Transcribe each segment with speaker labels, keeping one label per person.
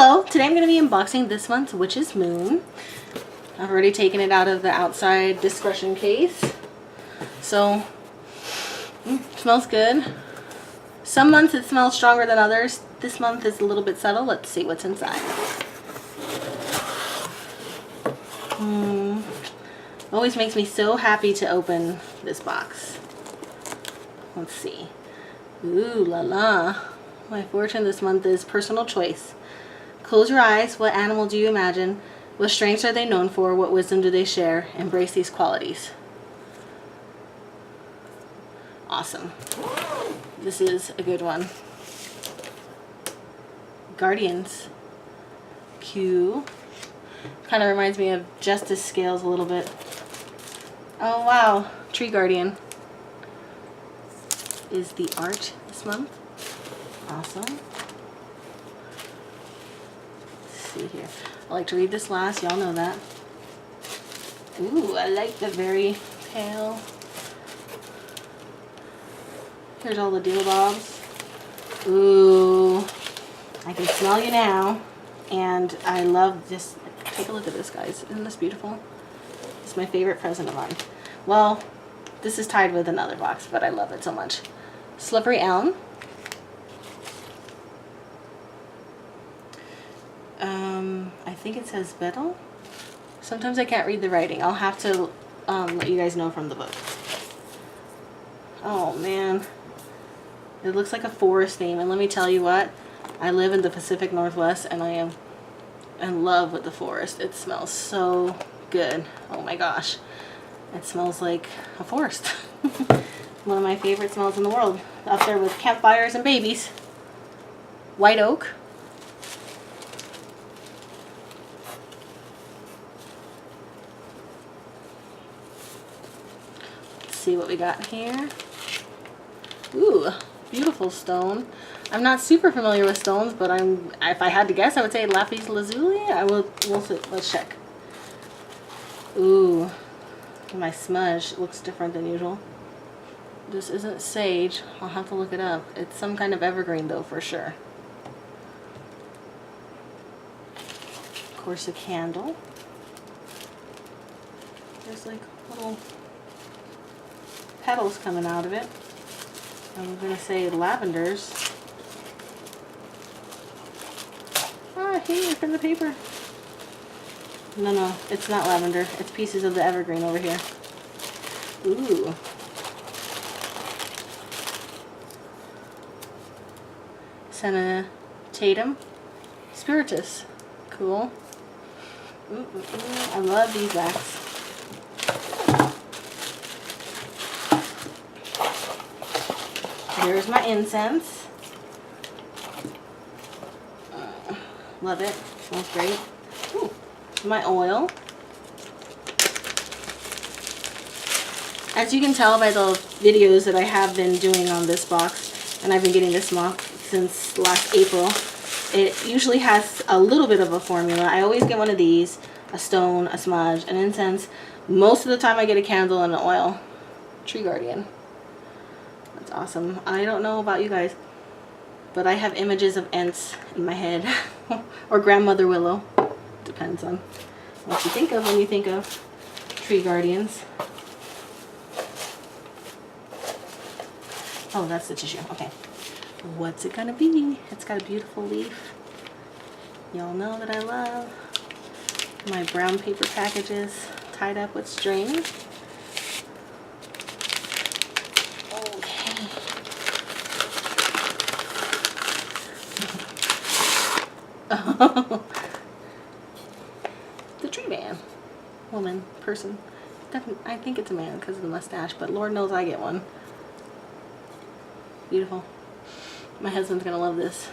Speaker 1: Hello, today I'm going to be unboxing this month's Witch's Moon. I've already taken it out of the outside discretion case. So, smells good. Some months it smells stronger than others. This month is a little bit subtle. Let's see what's inside. Always makes me so happy to open this box. Let's see. Ooh la la. My fortune this month is personal choice. Close your eyes. What animal do you imagine? What strengths are they known for? What wisdom do they share? Embrace these qualities. Awesome. This is a good one. Guardians. Q. Kind of reminds me of Justice Scales a little bit. Oh wow. Tree Guardian is the art this month. Awesome. See here. I like to read this last, y'all know that. Ooh, I like the very pale. Here's all the deal bobs. Ooh, I can smell you now. And I love this. Take a look at this, guys. Isn't this beautiful? It's my favorite present of mine. Well, this is tied with another box, but I love it so much. Slippery Elm. I think it says betel. Sometimes I can't read the writing. I'll have to let you guys know from the book. Oh man, it looks like a forest name, and let me tell you what, I live in the Pacific Northwest and I am in love with the forest. It smells so good. Oh my gosh, it smells like a forest. One of my favorite smells in the world, up there with campfires and babies. White oak. See what we got here. Ooh, beautiful stone. I'm not super familiar with stones, but if I had to guess, I would say Lapis Lazuli. We'll see. Let's check. Ooh, my smudge looks different than usual. This isn't sage. I'll have to look it up. It's some kind of evergreen though, for sure. Of course, a candle. There's like little petals coming out of it. I'm going to say lavenders. Ah, here, from the paper. No, it's not lavender. It's pieces of the evergreen over here. Ooh. Senna Tatum. Spiritus. Cool. I love these backs. There's my incense. Love it. Smells great. Ooh, my oil. As you can tell by the videos that I have been doing on this box, and I've been getting this box since last April, it usually has a little bit of a formula. I always get one of these, a stone, a smudge, an incense. Most of the time I get a candle and an oil. Tree Guardian. That's awesome. I don't know about you guys, but I have images of Ents in my head. Or Grandmother Willow. Depends on what you think of when you think of Tree Guardians. Oh, that's the tissue. Okay. What's it gonna be? It's got a beautiful leaf. Y'all know that I love my brown paper packages tied up with string. The tree man. Woman. Person. I think it's a man because of the mustache, but Lord knows I get one. Beautiful. My husband's gonna love this.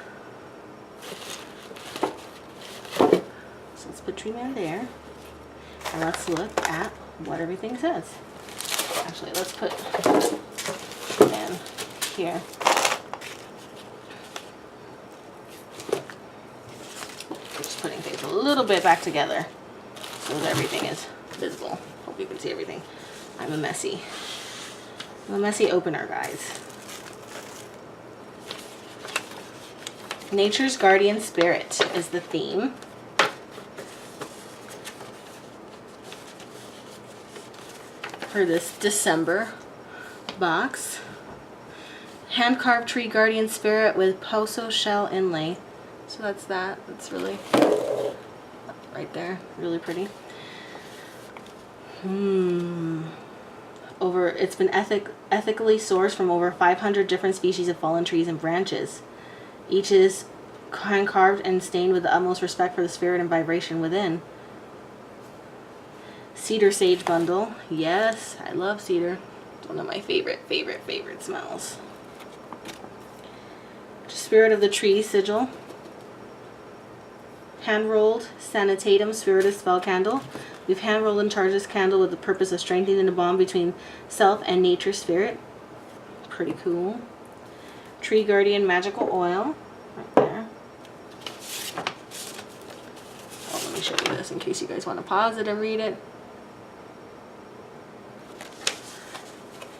Speaker 1: So let's put tree man there. And let's look at what everything says. Actually, let's put tree man here. Putting things a little bit back together so that everything is visible. Hope you can see everything. I'm a messy opener, guys. Nature's Guardian Spirit is the theme. For this December box. Hand-carved tree guardian spirit with poso shell inlay. So that's that. That's really right there. Really pretty. It's been ethically sourced from over 500 different species of fallen trees and branches. Each is hand-carved and stained with the utmost respect for the spirit and vibration within. Cedar sage bundle. Yes, I love cedar. It's one of my favorite smells. Spirit of the tree sigil. Hand-rolled sanitatum spiritus spell candle. We've hand-rolled and charged this candle with the purpose of strengthening the bond between self and nature spirit. Pretty cool. Tree guardian magical oil. Right there. Oh, let me show you this in case you guys want to pause it and read it.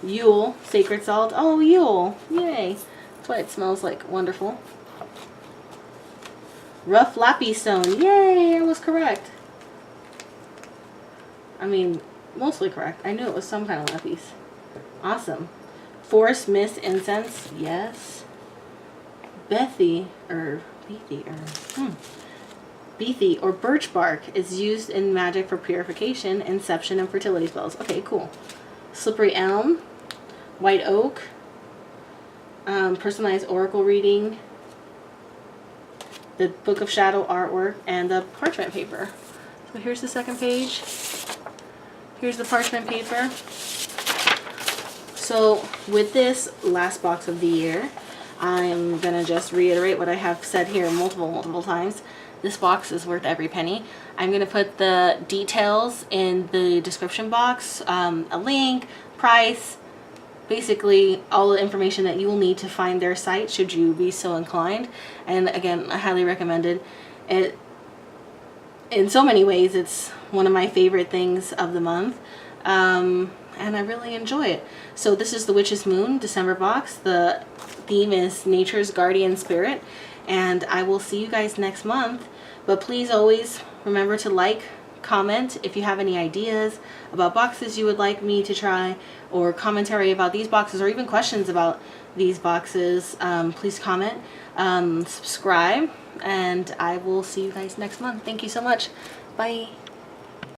Speaker 1: Yule sacred salt. Oh, Yule. Yay. That's why it smells like wonderful. Rough lapis stone. Yay, I was correct. I mean, mostly correct. I knew it was some kind of lapis. Awesome. Forest mist incense. Yes. Bethi or birch bark is used in magic for purification, inception, and fertility spells. Okay, cool. Slippery elm. White oak. Personalized oracle reading. The Book of Shadow artwork, and the parchment paper. So here's the second page. Here's the parchment paper. So with this last box of the year, I'm going to just reiterate what I have said here multiple times. This box is worth every penny. I'm going to put the details in the description box, a link, price, basically all the information that you will need to find their site should you be so inclined. And again, I highly recommend it. In so many ways, it's one of my favorite things of the month, and I really enjoy it. So this is the Witch's Moon December box. The theme is Nature's Guardian Spirit, and I will see you guys next month. But please always remember to like, comment if you have any ideas about boxes you would like me to try, or commentary about these boxes, or even questions about these boxes. Please comment, subscribe, and I will see you guys next month. Thank you so much. Bye.